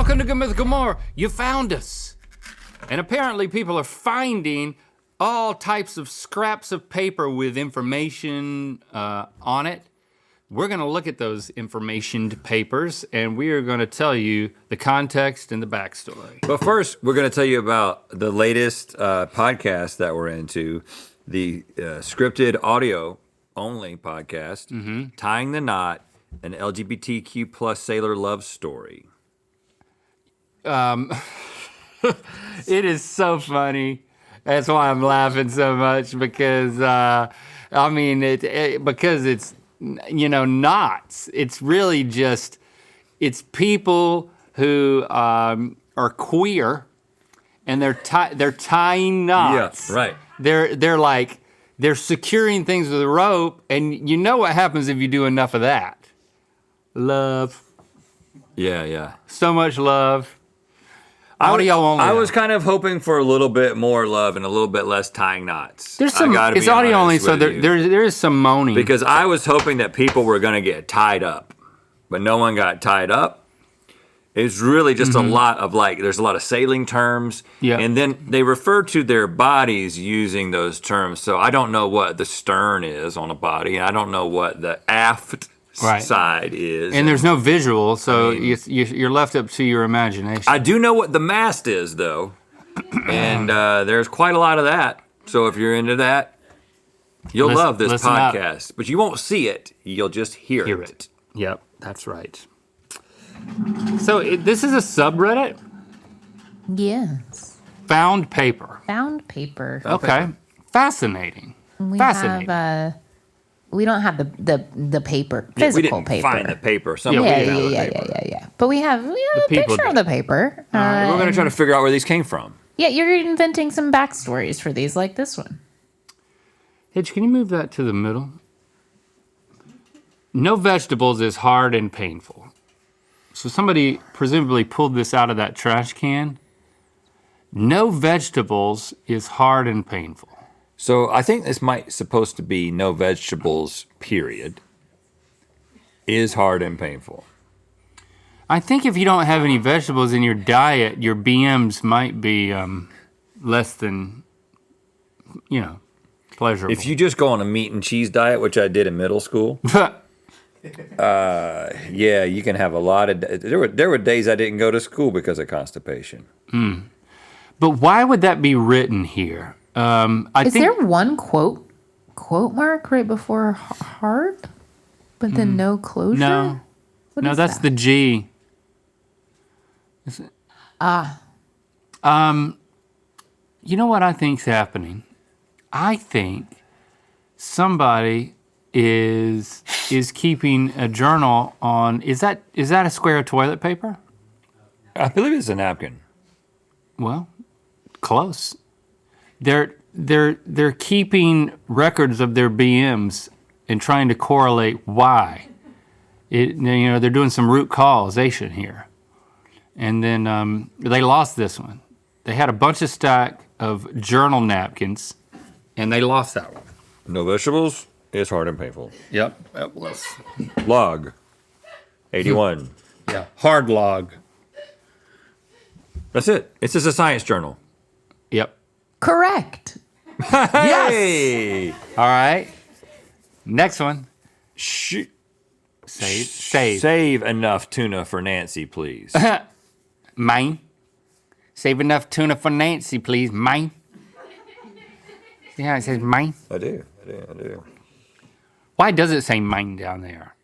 Welcome to GMMORE. You found us. And apparently people are finding all types of scraps of paper with information on it. We're gonna look at those informationed papers and we are gonna tell you the context and the backstory. But first, we're gonna tell you about the latest podcast that we're into, the scripted audio only podcast, Tying the Knot, an LGBTQ plus sailor love story. It is so funny. That's why I'm laughing so much because, because it's, knots. It's really just, it's people who are queer and they're tying knots. Yeah, right. They're securing things with a rope, and you know what happens if you do enough of that. Love. Yeah. So much love. Audio only. I was kind of hoping for a little bit more love and a little bit less tying knots. It's audio only, so there is some moaning. Because I was hoping that people were gonna get tied up, but no one got tied up. It's really just a lot of there's a lot of sailing terms. Yeah. And then they refer to their bodies using those terms. So I don't know what the stern is on a body, and I don't know what the aft side is. And there's no visual, so you're left up to your imagination. I do know what the mast is, though. And there's quite a lot of that. So if you're into that, you'll love this podcast. But you won't see it. You'll just hear it. Yep, that's right. So this is a subreddit? Yes. FoundPaper. FoundPaper. Okay. Fascinating. Fascinating. We don't have the paper, physical paper. We didn't find the paper. Yeah. But we have a picture of the paper. We're going to try to figure out where these came from. Yeah, you're inventing some backstories for these, like this one. Hitch, can you move that to the middle? No vegetables is hard and painful. So somebody presumably pulled this out of that trash can. No vegetables is hard and painful. So I think this might supposed to be no vegetables, period, is hard and painful. I think if you don't have any vegetables in your diet, your BMs might be less than, pleasurable. If you just go on a meat and cheese diet, which I did in middle school, you can have a lot of. There were days I didn't go to school because of constipation. But why would that be written here? Is there one quote mark right before hard, but then no closure? No, that's the G. You know what I think's happening? I think somebody is keeping a journal on. Is that a square of toilet paper? I believe it's a napkin. Well, close. They're keeping records of their BMs and trying to correlate why. They're doing some root causation here. And then they lost this one. They had a bunch of stack of journal napkins, and they lost that one. No vegetables is hard and painful. Yep, that was. Log, 81. Yeah, hard log. That's it. It's just a science journal. Yep. Correct. Yes. All right. Next one. Save. Save enough tuna for Nancy, please. Mine. Save enough tuna for Nancy, please. Mine. See how it says mine? I do. Why does it say mine down there?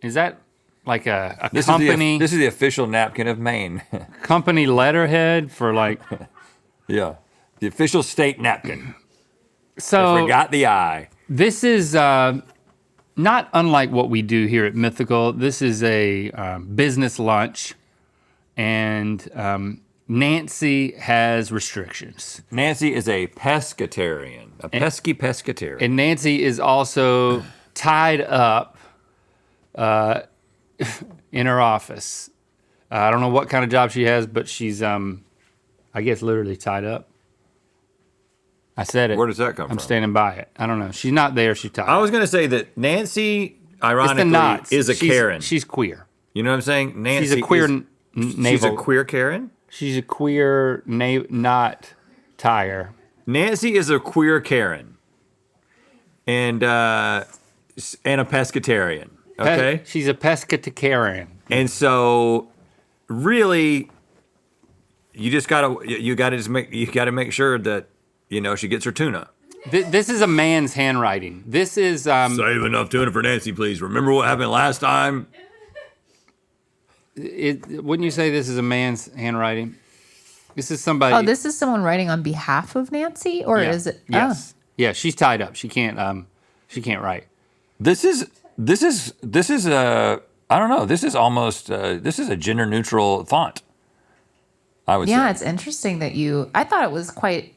Is that like a company? This is the official napkin of Maine. Company letterhead for Yeah. The official state napkin. So I forgot the I. This is not unlike what we do here at Mythical. This is a business lunch, and Nancy has restrictions. Nancy is a pescatarian, a pesky pescatarian. And Nancy is also tied up in her office. I don't know what kind of job she has, but she's, I guess, literally tied up. I said it. Where does that come from? I'm standing by it. I don't know. She's not there. She's tied. I was going to say that Nancy, ironically, is a Karen. She's queer. You know what I'm saying? Nancy She's a queer. naval. She's a queer Karen? She's a queer not tire. Nancy is a queer Karen. And a pescatarian. Okay? She's a pescatarian. And so really you gotta make sure that she gets her tuna. This is a man's handwriting. This is Save enough tuna for Nancy, please. Remember what happened last time? Wouldn't you say this is a man's handwriting? This is somebody. Oh, this is someone writing on behalf of Nancy, or is it? Yes. Yeah, she's tied up. She can't write. This is a I don't know. This is almost this is a gender neutral font. I would say. Yeah, it's interesting that I thought it was quite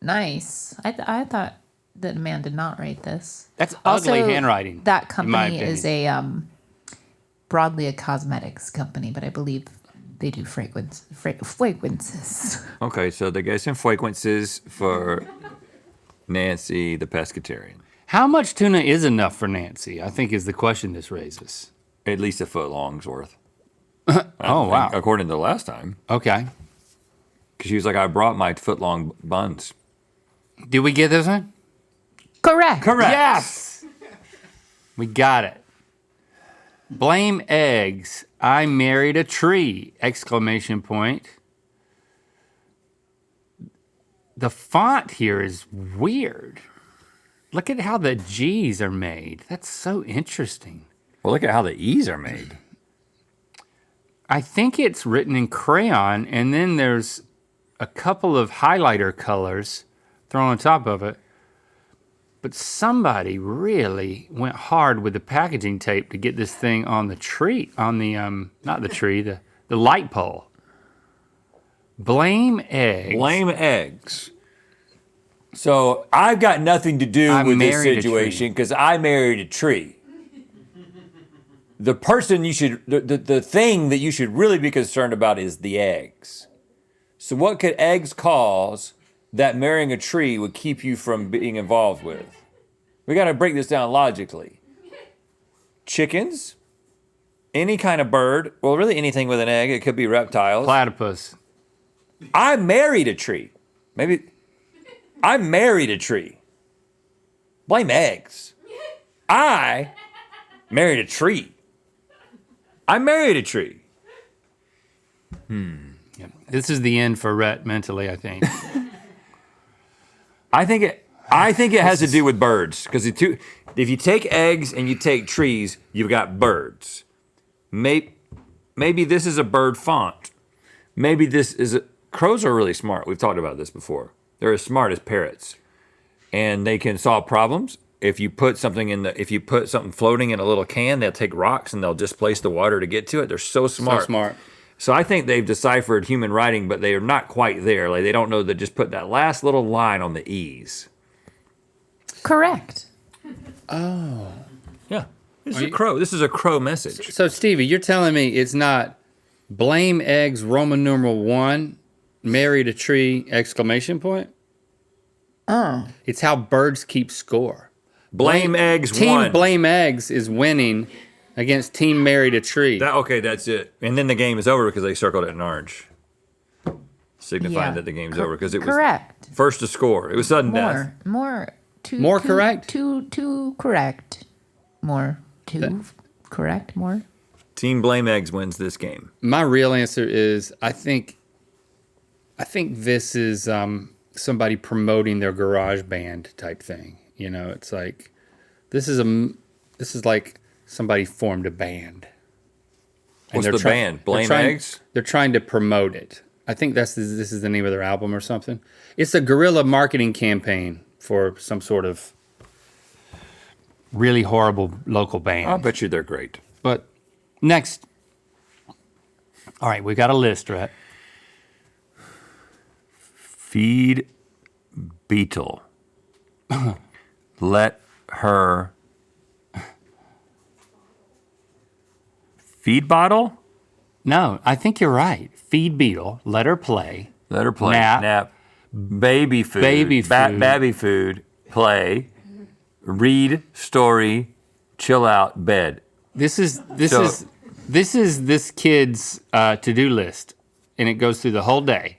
nice. I thought that a man did not write this. That's ugly handwriting. That company is broadly a cosmetics company, but I believe they do fragrances. Okay, so they get some fragrances for Nancy the pescatarian. How much tuna is enough for Nancy? I think is the question this raises. At least a foot long's worth. Oh, wow. According to the last time. Okay. Because she was like, I brought my foot long buns. Did we get this one? Correct. Yes! We got it. Blame eggs. I married a tree! ! The font here is weird. Look at how the G's are made. That's so interesting. Well, look at how the E's are made. I think it's written in crayon, and then there's a couple of highlighter colors thrown on top of it. But somebody really went hard with the packaging tape to get this thing on the tree, on the, not the tree, the light pole. Blame eggs. Blame eggs. So I've got nothing to do with this situation because I married a tree. The person the thing that you should really be concerned about is the eggs. So what could eggs cause that marrying a tree would keep you from being involved with? We got to break this down logically. Chickens, any kind of bird, well, really anything with an egg. It could be reptiles. Platypus. I married a tree. Maybe I married a tree. Blame eggs. I married a tree. I married a tree. Yep. This is the end for Rhett mentally, I think. I think it has to do with birds because if you take eggs and you take trees, you've got birds. Maybe this is a bird font. Maybe this is crows are really smart. We've talked about this before. They're as smart as parrots, and they can solve problems. If you put something floating in a little can, they'll take rocks and they'll displace the water to get to it. They're so smart. So smart. So I think they've deciphered human writing, but they are not quite there. Like they don't know that just put that last little line on the E's. Correct. Oh. Yeah. This is a crow message. So Stevie, you're telling me it's not blame eggs Roman numeral 1, married a tree ! Oh. It's how birds keep score. Blame eggs Team won. Blame Eggs is winning against Team Married a Tree. Okay, that's it. And then the game is over because they circled it in orange, signifying that the game's over because it was correct. First to score. It was sudden death. More Two correct? Two correct. More. Two correct. More. Team Blame Eggs wins this game. My real answer is I think this is somebody promoting their garage band type thing. You know, it's like this is like somebody formed a band. What's the band? Blame Eggs? They're trying to promote it. I think this is the name of their album or something. It's a guerrilla marketing campaign for some sort of really horrible local band. I bet you they're great. But next. All right, we got a list, right? Feed beetle. Let her. Feed bottle? No, I think you're right. Feed beetle, let her play. Let her play. Nap. Baby food. Baby food. Play. Read. Story. Chill out. Bed. This is This is this kid's to-do list, and it goes through the whole day.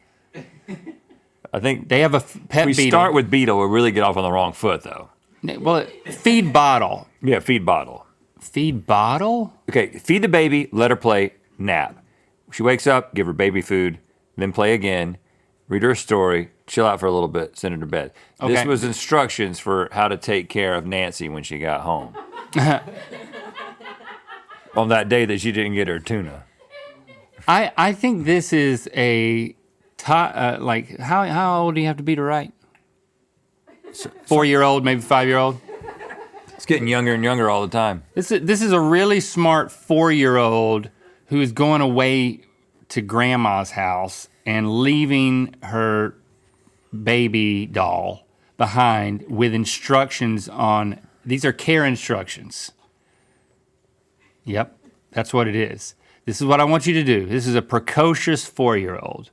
I think They have a pet we beetle. start with beetle, we'll really get off on the wrong foot, though. Well, feed bottle. Yeah, feed bottle. Feed bottle? Okay, feed the baby, let her play, nap. She wakes up, give her baby food, then play again, read her a story, chill out for a little bit, send her to bed. This Okay. was instructions for how to take care of Nancy when she got home. On that day that she didn't get her tuna. I think this is a like how old do you have to be to write? 4-year-old, maybe 5-year-old. It's getting younger and younger all the time. This is a really smart 4-year-old who is going away to grandma's house and leaving her baby doll behind with instructions on. These are care instructions. Yep, that's what it is. This is what I want you to do. This is a precocious 4-year-old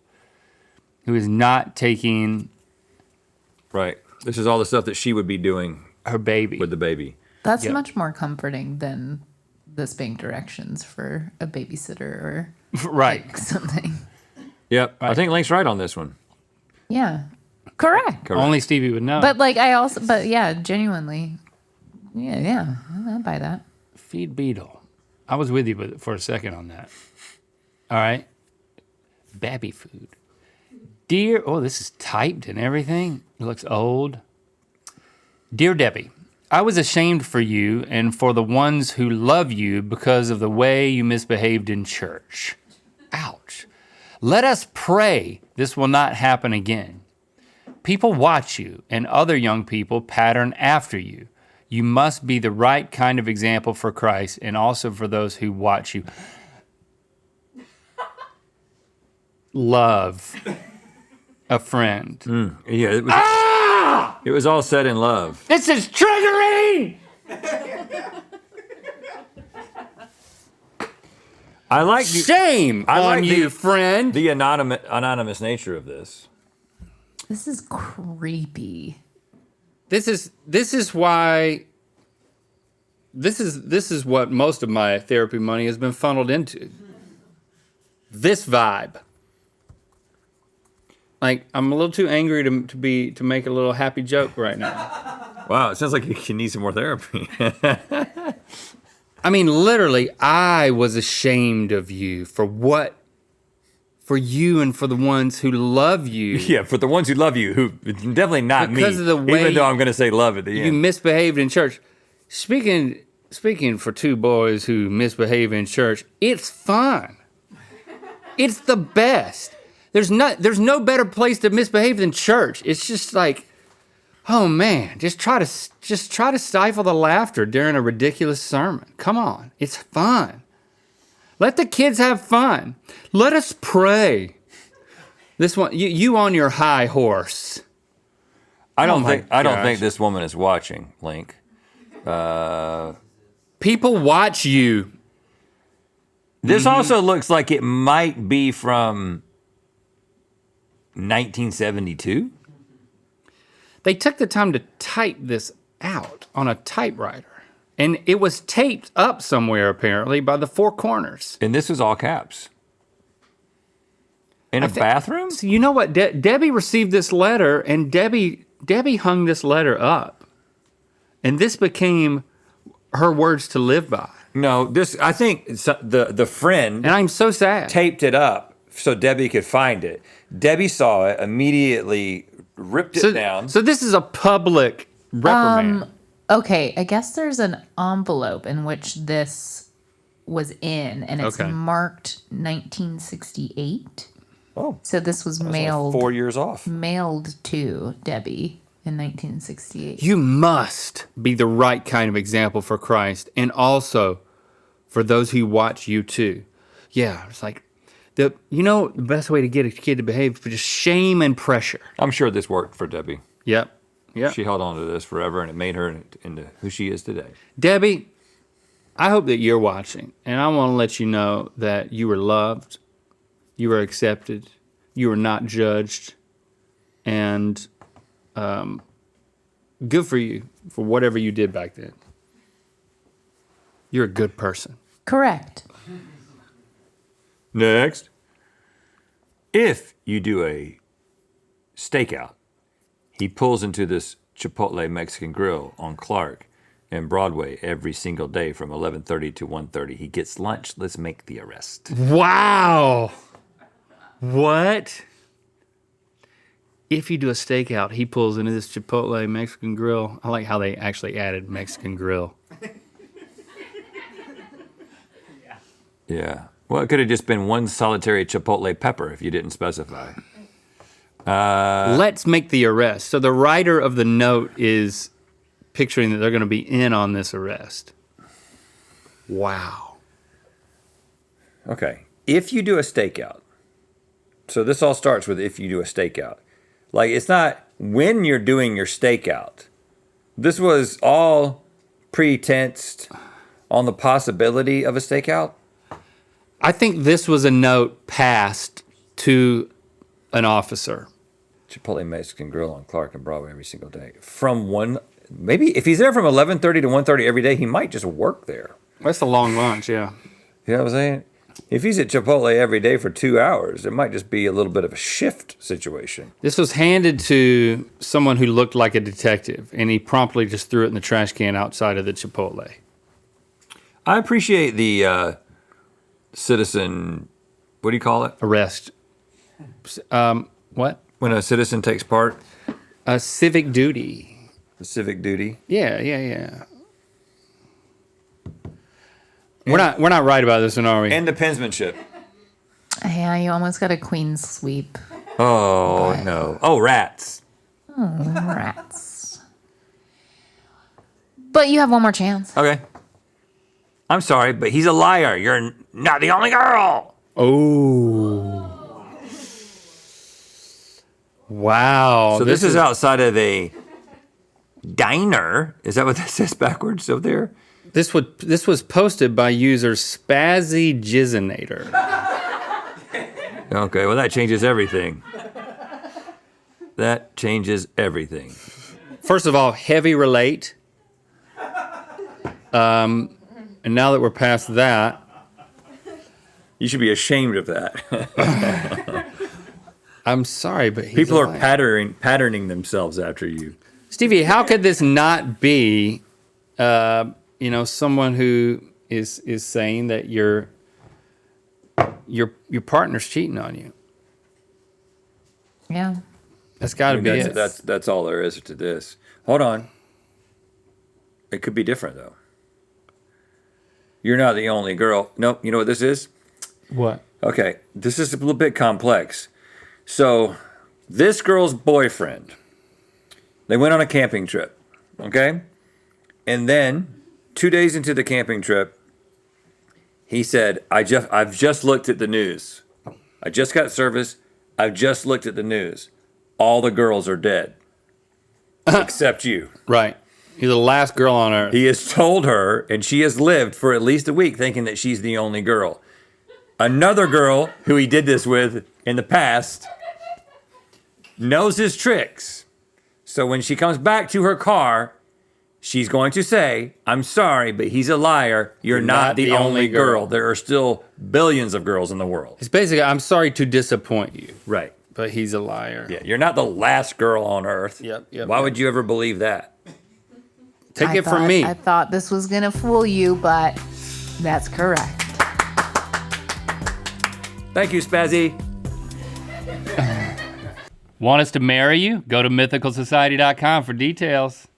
who is not taking Right. This is all the stuff that she would be doing her baby. with the baby. That's Yep. much more comforting than this being directions for a babysitter or Right. something. Yep. I think Link's right on this one. Yeah. Correct. Only Stevie would know. But yeah, genuinely. Yeah, I buy that. Feed beetle. I was with you for a second on that. All right. Babby food. Dear, oh, this is typed and everything. It looks old. Dear Debbie, I was ashamed for you and for the ones who love you because of the way you misbehaved in church. Ouch. Let us pray this will not happen again. People watch you and other young people pattern after you. You must be the right kind of example for Christ and also for those who watch you. Love a friend. Yeah, it was all said in love. This is triggering! I like Shame I on like you, the- friend. the anonymous nature of this. This is creepy. This is why this is what most of my therapy money has been funneled into. This vibe. Like, I'm a little too angry to make a little happy joke right now. Wow, it sounds like you need some more therapy. I mean, literally, I was ashamed of you for you and for the ones who love you. Yeah, for the ones who love you, who definitely not Because me. of the way even though I'm going to say love at the You end. misbehaved in church. Speaking for two boys who misbehave in church, it's fun. It's the best. There's no better place to misbehave than church. It's just like, oh man, just try to stifle the laughter during a ridiculous sermon. Come on, it's fun. Let the kids have fun. Let us pray. This one, you on your high horse. I don't my think gosh. this woman is watching, Link. People watch you. This also looks like it might be from 1972. They took the time to type this out on a typewriter. And it was taped up somewhere, apparently, by the four corners. And this was all caps. In a bathroom? So you know what? Debbie received this letter, and Debbie hung this letter up. And this became her words to live by. No, I think the friend And I'm so sad. taped it up so Debbie could find it. Debbie saw it, immediately ripped it down. So this is a public reprimand. Okay, I guess there's an envelope in which this was in, and it's Okay. marked 1968. Oh, So this was that's only mailed 4 years off. mailed to Debbie in 1968. You must be the right kind of example for Christ and also for those who watch you too. Yeah, it's like, the best way to get a kid to behave is just shame and pressure. I'm sure this worked for Debbie. Yep. She held on to this forever, and it made her into who she is today. Debbie, I hope that you're watching, and I want to let you know that you were loved, you were accepted, you were not judged, and good for you for whatever you did back then. You're a good person. Correct. Next. If you do a stakeout, he pulls into this Chipotle Mexican grill on Clark and Broadway every single day from 11:30 to 1:30. He gets lunch. Let's make the arrest. Wow. What? If you do a stakeout, he pulls into this Chipotle Mexican grill. I like how they actually added Mexican grill. Yeah. Well, it could have just been one solitary Chipotle pepper if you didn't specify. Let's make the arrest. So the writer of the note is picturing that they're going to be in on this arrest. Wow. Okay. If you do a stakeout, so this all starts with if you do a stakeout. Like, it's not when you're doing your stakeout. This was all pretensed on the possibility of a stakeout. I think this was a note passed to an officer. Chipotle Mexican Grill on Clark and Broadway every single day. Maybe if he's there from 11:30 to 1:30 every day, he might just work there. That's a long lunch, yeah. You know what I'm saying? If he's at Chipotle every day for 2 hours, it might just be a little bit of a shift situation. This was handed to someone who looked like a detective, and he promptly just threw it in the trash can outside of the Chipotle. I appreciate the citizen, what do you call it? Arrest. What? When a citizen takes part? A civic duty. The civic duty. Yeah. We're not right about this one, are we? And the pensmanship. Yeah, you almost got a queen sweep. Oh, no. Oh, rats. Rats. But you have one more chance. Okay. I'm sorry, but he's a liar. You're not the only girl. Oh. Wow. So this is outside of a diner. Is that what that says backwards up there? This was posted by user Spazzy Jizzinator. Okay, well, that changes everything. That changes everything. First of all, heavy relate. And now that we're past that, You should be ashamed of that. I'm sorry, but he's People a are liar. patterning themselves after you. Stevie, how could this not be, someone who is saying that your partner's cheating on you? Yeah. That's got to be it. That's all there is to this. Hold on. It could be different, though. You're not the only girl. Nope. You know what this is? What? Okay. This is a little bit complex. So, this girl's boyfriend, they went on a camping trip, okay? And then, 2 days into the camping trip, he said, I've just looked at the news. I just got service. I've just looked at the news. All the girls are dead, except you. Right. You're the last girl on earth. He has told her, and she has lived for at least a week thinking that she's the only girl. Another girl who he did this with in the past knows his tricks. So when she comes back to her car, she's going to say, I'm sorry, but he's a liar. You're not the only girl. There are still billions of girls in the world. It's basically, I'm sorry to disappoint you. Right. But he's a liar. Yeah, you're not the last girl on earth. Yep. Why would you ever believe that? Take it from me. I thought this was going to fool you, but that's correct. Thank you, Spazzy. Want us to marry you? Go to mythicalsociety.com for details.